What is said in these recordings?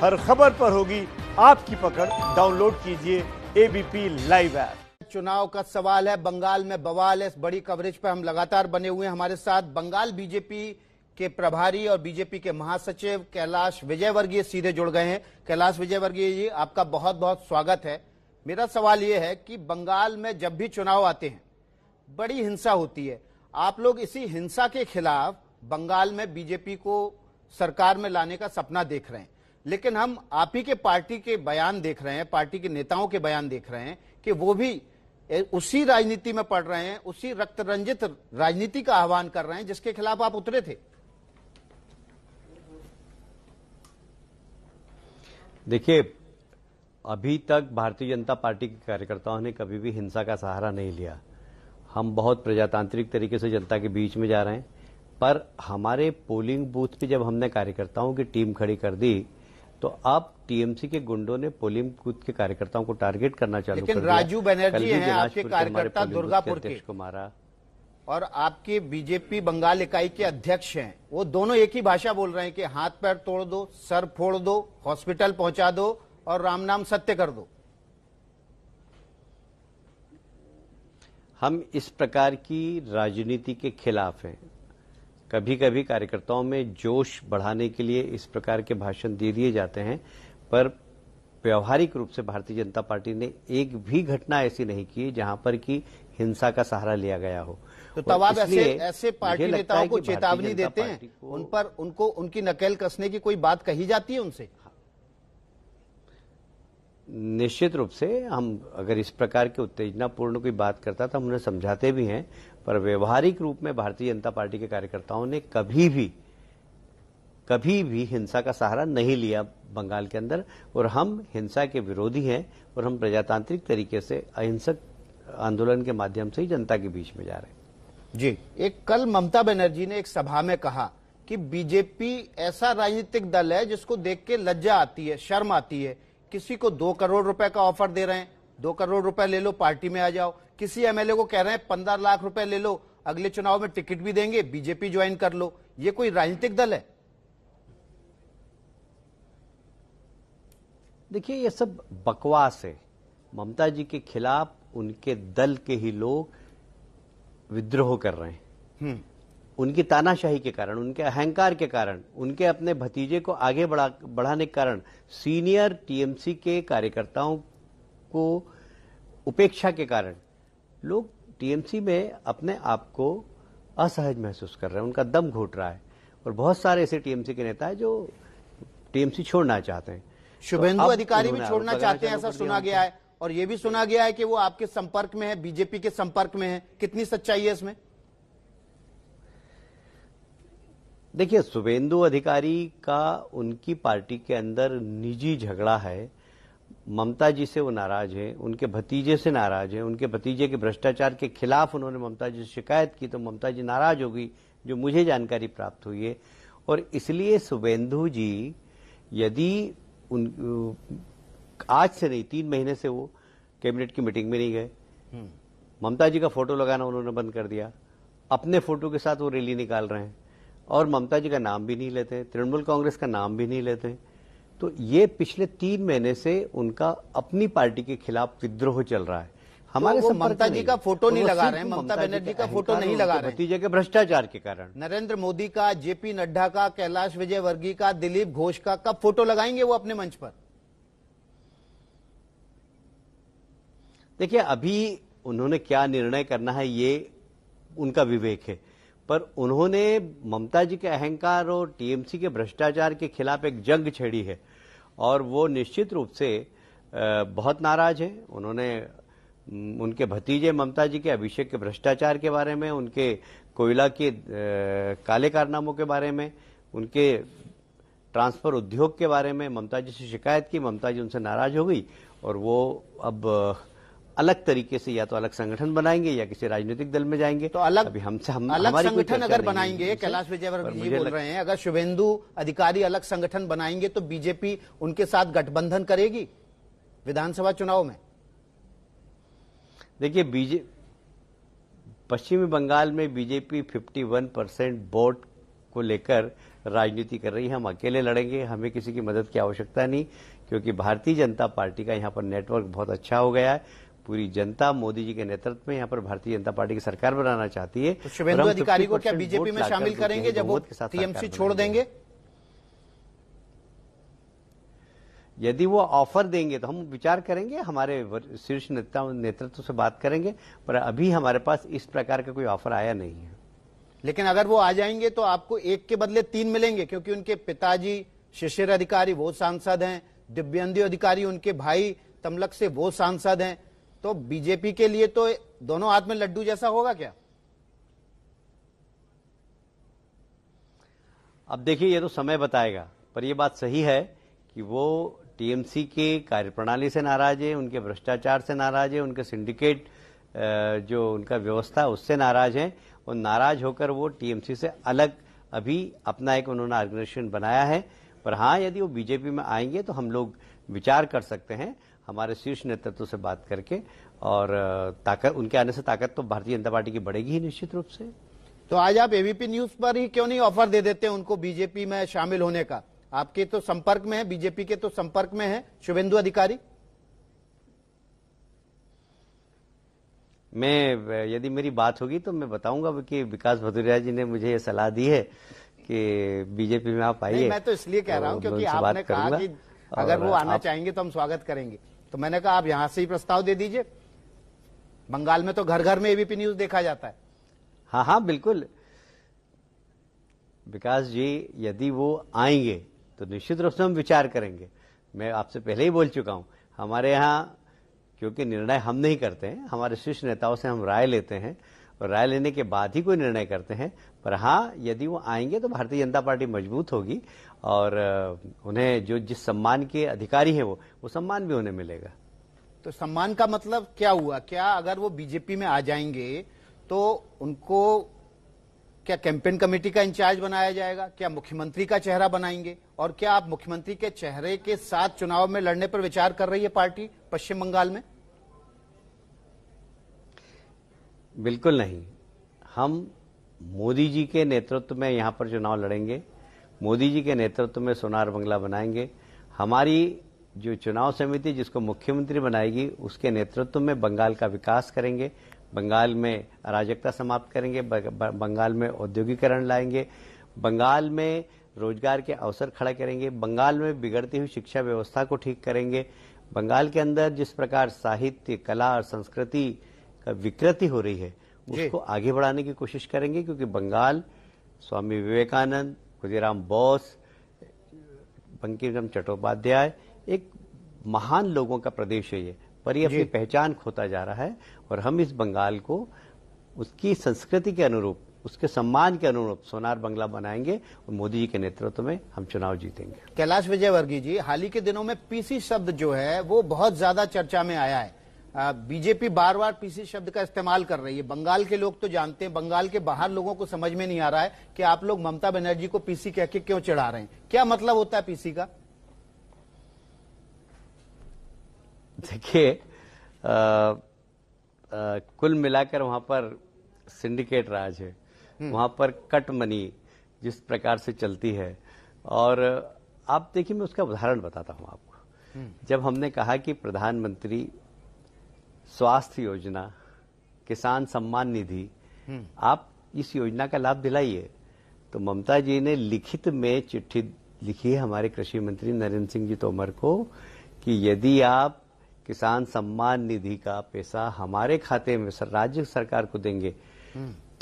हर खबर पर होगी आपकी पकड़। डाउनलोड कीजिए एबीपी लाइव ऐप। चुनाव का सवाल है, बंगाल में बवाल है। इस बड़ी कवरेज पर हम लगातार बने हुए हैं। हमारे साथ बंगाल बीजेपी के प्रभारी और बीजेपी के महासचिव कैलाश विजयवर्गीय सीधे जुड़ गए हैं। कैलाश विजयवर्गीय जी, आपका बहुत बहुत स्वागत है। मेरा सवाल यह है कि बंगाल में जब भी चुनाव आते हैं बड़ी हिंसा होती है। आप लोग इसी हिंसा के खिलाफ बंगाल में बीजेपी को सरकार में लाने का सपना देख रहे हैं, लेकिन हम आप ही के पार्टी के बयान देख रहे हैं, पार्टी के नेताओं के बयान देख रहे हैं कि वो भी उसी राजनीति में पड़ रहे हैं, उसी रक्त रंजित राजनीति का आह्वान कर रहे हैं जिसके खिलाफ आप उतरे थे। देखिए, अभी तक भारतीय जनता पार्टी के कार्यकर्ताओं ने कभी भी हिंसा का सहारा नहीं लिया। हम बहुत प्रजातांत्रिक तरीके से जनता के बीच में जा रहे हैं, पर हमारे पोलिंग बूथ पे जब हमने कार्यकर्ताओं की टीम खड़ी कर दी तो अब टीएमसी के गुंडों ने पोलिंग बूथ के कार्यकर्ताओं को टारगेट करना चालू कर दिया। लेकिन राजू बनर्जी हैं आपके कार्यकर्ता दुर्गापुर के, को मारा। और आपके बीजेपी बंगाल इकाई के अध्यक्ष हैं, वो दोनों एक ही भाषा बोल रहे हैं कि हाथ पैर तोड़ दो, सर फोड़ दो, हॉस्पिटल पहुंचा दो और राम नाम सत्य कर दो। हम इस प्रकार की राजनीति के खिलाफ हैं। कभी कभी कार्यकर्ताओं में जोश बढ़ाने के लिए इस प्रकार के भाषण दे दिए जाते हैं, पर व्यवहारिक रूप से भारतीय जनता पार्टी ने एक भी घटना ऐसी नहीं की जहां पर कि हिंसा का सहारा लिया गया हो। तो तब आप ऐसे पार्टी नेताओं को चेतावनी देते हैं, उन पर उनकी नकेल कसने की कोई बात कही जाती है उनसे? निश्चित रूप से हम अगर इस प्रकार के उत्तेजनापूर्ण कोई बात करता तो हम उन्हें समझाते भी हैं, पर व्यवहारिक रूप में भारतीय जनता पार्टी के कार्यकर्ताओं ने कभी भी हिंसा का सहारा नहीं लिया बंगाल के अंदर। और हम हिंसा के विरोधी हैं और हम प्रजातांत्रिक तरीके से अहिंसक आंदोलन के माध्यम से ही जनता के बीच में जा रहे हैं। जी, एक कल ममता बनर्जी ने एक सभा में कहा कि बीजेपी ऐसा राजनीतिक दल है जिसको देख के लज्जा आती है, शर्म आती है। किसी को 2 करोड़ रुपए का ऑफर दे रहे हैं, 2 करोड़ रुपए ले लो पार्टी में आ जाओ। किसी एमएलए को कह रहे हैं 15 लाख रुपए ले लो, अगले चुनाव में टिकट भी देंगे, बीजेपी ज्वाइन कर लो। ये कोई राजनीतिक दल है? देखिए, ये सब बकवास है। ममता जी के खिलाफ उनके दल के ही लोग विद्रोह कर रहे हैं। उनकी तानाशाही के कारण, उनके अहंकार के कारण, उनके अपने भतीजे को आगे बढ़ाने के कारण, सीनियर टीएमसी के कार्यकर्ताओं को उपेक्षा के कारण लोग टीएमसी में अपने आप को असहज महसूस कर रहे हैं, उनका दम घुट रहा है। और बहुत सारे ऐसे टीएमसी के नेता हैं जो टीएमसी छोड़ना चाहते हैं। शुभेंदु अधिकारी भी छोड़ना चाहते हैं, ऐसा सुना गया है। और यह भी सुना गया है कि वो आपके संपर्क में है, बीजेपी के संपर्क में है। कितनी सच्चाई है इसमें? देखिए, शुभेंदु अधिकारी का उनकी पार्टी के अंदर निजी झगड़ा है। ममता जी से वो नाराज है, उनके भतीजे से नाराज है। उनके भतीजे के भ्रष्टाचार के खिलाफ उन्होंने ममता जी से शिकायत की तो ममता जी नाराज हो गई, जो मुझे जानकारी प्राप्त हुई है। और इसलिए शुभेंदु जी यदि आज से नहीं, 3 महीने से वो कैबिनेट की मीटिंग में नहीं गए। ममता जी का फोटो लगाना उन्होंने बंद कर दिया। अपने फोटो के साथ वो रैली निकाल रहे हैं और ममता जी का नाम भी नहीं लेते, तृणमूल कांग्रेस का नाम भी नहीं लेते। तो ये पिछले 3 महीने से उनका अपनी पार्टी के खिलाफ विद्रोह चल रहा है। हमारे तो ममता जी का फोटो नहीं लगा रहे हैं, ममता बनर्जी का फोटो नहीं लगा रहे हैं, भतीजे के भ्रष्टाचार के कारण। नरेंद्र मोदी का, जेपी नड्डा का, कैलाश विजयवर्गीय का, दिलीप घोष का कब फोटो लगाएंगे वो अपने मंच पर? देखिए, अभी उन्होंने क्या निर्णय करना है ये उनका विवेक है, पर उन्होंने ममता जी के अहंकार और टीएमसी के भ्रष्टाचार के खिलाफ एक जंग छेड़ी है और वो निश्चित रूप से बहुत नाराज है। उन्होंने उनके भतीजे ममता जी के अभिषेक के भ्रष्टाचार के बारे में, उनके कोयला के काले कारनामों के बारे में, उनके ट्रांसफर उद्योग के बारे में ममता जी से शिकायत की। ममता जी उनसे नाराज हो गई और वो अब अलग तरीके से या तो अलग संगठन बनाएंगे या किसी राजनीतिक दल में जाएंगे। तो अलग अभी अलग संगठन अगर बनाएंगे, कैलाश विजयवर्गीय बोल रहे हैं, अगर शुभेंदु अधिकारी अलग संगठन बनाएंगे तो बीजेपी उनके साथ गठबंधन करेगी विधानसभा चुनाव में? देखिए, पश्चिमी बंगाल में बीजेपी 51% वोट को लेकर राजनीति कर रही है। हम अकेले लड़ेंगे, हमें किसी की मदद की आवश्यकता नहीं, क्योंकि भारतीय जनता पार्टी का यहाँ पर नेटवर्क बहुत अच्छा हो गया है। पूरी जनता मोदी जी के नेतृत्व में यहाँ पर भारतीय जनता पार्टी की सरकार बनाना चाहती है। तो शुभेंदु अधिकारी को क्या बीजेपी में शामिल करेंगे जब वो टीएमसी छोड़ देंगे? यदि वो ऑफर देंगे तो हम विचार करेंगे, हमारे शीर्ष नेतृत्व से बात करेंगे, पर अभी हमारे पास इस प्रकार का कोई ऑफर आया नहीं है। लेकिन अगर वो आ जाएंगे तो आपको एक के बदले 3 मिलेंगे, क्योंकि उनके पिताजी शिशिर अधिकारी वो सांसद हैं, दिव्येंदु अधिकारी उनके भाई तमलक से वो सांसद हैं। तो बीजेपी के लिए तो दोनों हाथ में लड्डू जैसा होगा क्या? अब देखिए, ये तो समय बताएगा, पर यह बात सही है कि वो टीएमसी के कार्यप्रणाली से नाराज है, उनके भ्रष्टाचार से नाराज है, उनके सिंडिकेट जो उनका व्यवस्था है उससे नाराज है, और नाराज होकर वो टीएमसी से अलग अभी अपना एक उन्होंने ऑर्गेनाइजेशन बनाया है। पर हाँ, यदि वो बीजेपी में आएंगे तो हम लोग विचार कर सकते हैं हमारे शीर्ष नेतृत्व से बात करके, और ताकत उनके आने से ताकत तो भारतीय जनता पार्टी की बढ़ेगी ही निश्चित रूप से। तो आज आप एबीपी न्यूज पर ही क्यों नहीं ऑफर दे देते उनको बीजेपी में शामिल होने का? आपके तो संपर्क में है, बीजेपी के तो संपर्क में है शुभेंदु अधिकारी। मैं यदि मेरी बात होगी तो मैं बताऊंगा कि विकास भदौरिया जी ने मुझे ये सलाह दी है कि बीजेपी में आप आइए। मैं तो इसलिए कह रहा हूं क्योंकि आपने कहा कि अगर वो आना चाहेंगे तो हम स्वागत करेंगे, तो मैंने कहा आप यहां से ही प्रस्ताव दे दीजिए। बंगाल में तो घर घर में एबीपी न्यूज देखा जाता है। हाँ हाँ बिल्कुल विकास जी, यदि वो आएंगे तो निश्चित रूप से हम विचार करेंगे। मैं आपसे पहले ही बोल चुका हूं, हमारे यहाँ क्योंकि निर्णय हम नहीं करते हैं, हमारे शीर्ष नेताओं से हम राय लेते हैं, और राय लेने के बाद ही कोई निर्णय करते हैं। पर हाँ, यदि वो आएंगे तो भारतीय जनता पार्टी मजबूत होगी, और उन्हें जो जिस सम्मान के अधिकारी हैं वो सम्मान भी उन्हें मिलेगा। तो सम्मान का मतलब क्या हुआ? क्या अगर वो बीजेपी में आ जाएंगे तो उनको क्या कैंपेन कमेटी का इंचार्ज बनाया जाएगा? क्या मुख्यमंत्री का चेहरा बनाएंगे? और क्या आप मुख्यमंत्री के चेहरे के साथ चुनाव में लड़ने पर विचार कर रही है पार्टी पश्चिम बंगाल में? बिल्कुल नहीं। हम मोदी जी के नेतृत्व में यहां पर चुनाव लड़ेंगे, मोदी जी के नेतृत्व में सोनार बंगला बनाएंगे। हमारी जो चुनाव समिति जिसको मुख्यमंत्री बनाएगी उसके नेतृत्व में बंगाल का विकास करेंगे, बंगाल में अराजकता समाप्त करेंगे, बंगाल में औद्योगिकरण लाएंगे, बंगाल में रोजगार के अवसर खड़ा करेंगे, बंगाल में बिगड़ती हुई शिक्षा व्यवस्था को ठीक करेंगे। बंगाल के अंदर जिस प्रकार साहित्य, कला और संस्कृति का विकृति हो रही है उसको आगे बढ़ाने की कोशिश करेंगे, क्योंकि बंगाल स्वामी विवेकानंद, खुदीराम बोस, बंकिम चंद्र चट्टोपाध्याय एक महान लोगों का प्रदेश है ये, पर ये अपनी पहचान खोता जा रहा है, और हम इस बंगाल को उसकी संस्कृति के अनुरूप, उसके सम्मान के अनुरूप सोनार बंगला बनाएंगे, और मोदी जी के नेतृत्व में हम चुनाव जीतेंगे। कैलाश विजयवर्गीय जी, हाल ही के दिनों में पीसी शब्द जो है वो बहुत ज्यादा चर्चा में आया है। बीजेपी बार बार पीसी शब्द का इस्तेमाल कर रही है। बंगाल के लोग तो जानते हैं, बंगाल के बाहर लोगों को समझ में नहीं आ रहा है कि आप लोग ममता बनर्जी को पीसी कह के क्यों चढ़ा रहे हैं। क्या मतलब होता है पीसी का? देखिए, कुल मिलाकर वहां पर सिंडिकेट राज है, वहां पर कट मनी जिस प्रकार से चलती है। और आप देखिए, मैं उसका उदाहरण बताता हूं आपको। जब हमने कहा कि प्रधानमंत्री स्वास्थ्य योजना, किसान सम्मान निधि, आप इस योजना का लाभ दिलाइए, तो ममता जी ने लिखित में चिट्ठी लिखी है हमारे कृषि मंत्री नरेंद्र सिंह जी तोमर को कि यदि आप किसान सम्मान निधि का पैसा हमारे खाते में राज्य सरकार को देंगे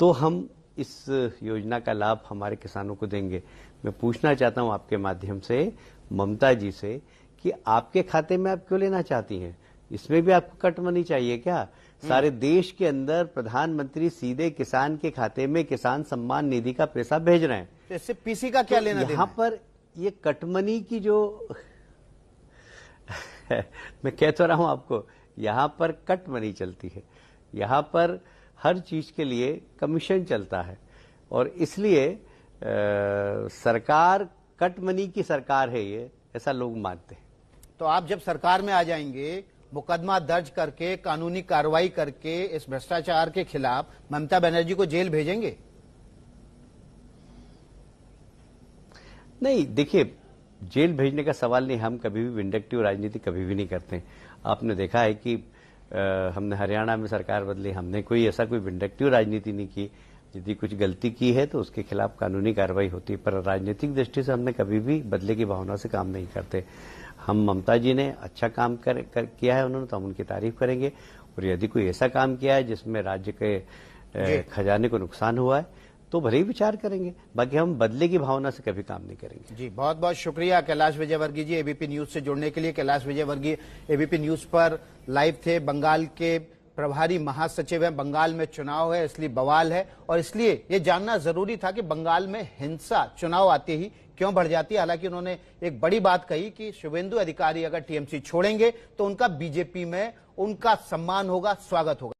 तो हम इस योजना का लाभ हमारे किसानों को देंगे। मैं पूछना चाहता हूं आपके माध्यम से ममता जी से कि आपके खाते में आप क्यों लेना चाहती हैं? इसमें भी आपको कट मनी चाहिए क्या? सारे देश के अंदर प्रधानमंत्री सीधे किसान के खाते में किसान सम्मान निधि का पैसा भेज रहे हैं, तो इससे पीसी का क्या लेना देना? यहाँ पर ये कटमनी की जो मैं कह तो रहा हूं आपको, यहां पर कट मनी चलती है, यहां पर हर चीज के लिए कमीशन चलता है, और इसलिए सरकार कट मनी की सरकार है ये, ऐसा लोग मानते हैं। तो आप जब सरकार में आ जाएंगे, मुकदमा दर्ज करके, कानूनी कार्रवाई करके इस भ्रष्टाचार के खिलाफ ममता बनर्जी को जेल भेजेंगे? नहीं, देखिए, जेल भेजने का सवाल नहीं। हम कभी भी विंडक्टिव राजनीति कभी भी नहीं करते। आपने देखा है कि हमने हरियाणा में सरकार बदली, हमने कोई ऐसा कोई विंडक्टिव राजनीति नहीं की। यदि कुछ गलती की है तो उसके खिलाफ कानूनी कार्रवाई होती है, पर राजनीतिक दृष्टि से हमने कभी भी बदले की भावना से काम नहीं करते। हम ममता जी ने अच्छा काम किया है उन्होंने, तो हम उनकी तारीफ करेंगे। और यदि कोई ऐसा काम किया है जिसमें राज्य के खजाने को नुकसान हुआ है तो भले ही विचार करेंगे। बाकी हम बदले की भावना से कभी काम नहीं करेंगे। जी, बहुत बहुत शुक्रिया कैलाश विजयवर्गीय जी एबीपी न्यूज से जुड़ने के लिए। कैलाश विजयवर्गीय एबीपी न्यूज पर लाइव थे। बंगाल के प्रभारी महासचिव हैं, बंगाल में चुनाव है इसलिए बवाल है, और इसलिए ये जानना जरूरी था कि बंगाल में हिंसा चुनाव आते ही क्यों बढ़ जाती है। हालांकि उन्होंने एक बड़ी बात कही कि शुभेंदु अधिकारी अगर टीएमसी छोड़ेंगे तो उनका बीजेपी में उनका सम्मान होगा, स्वागत होगा।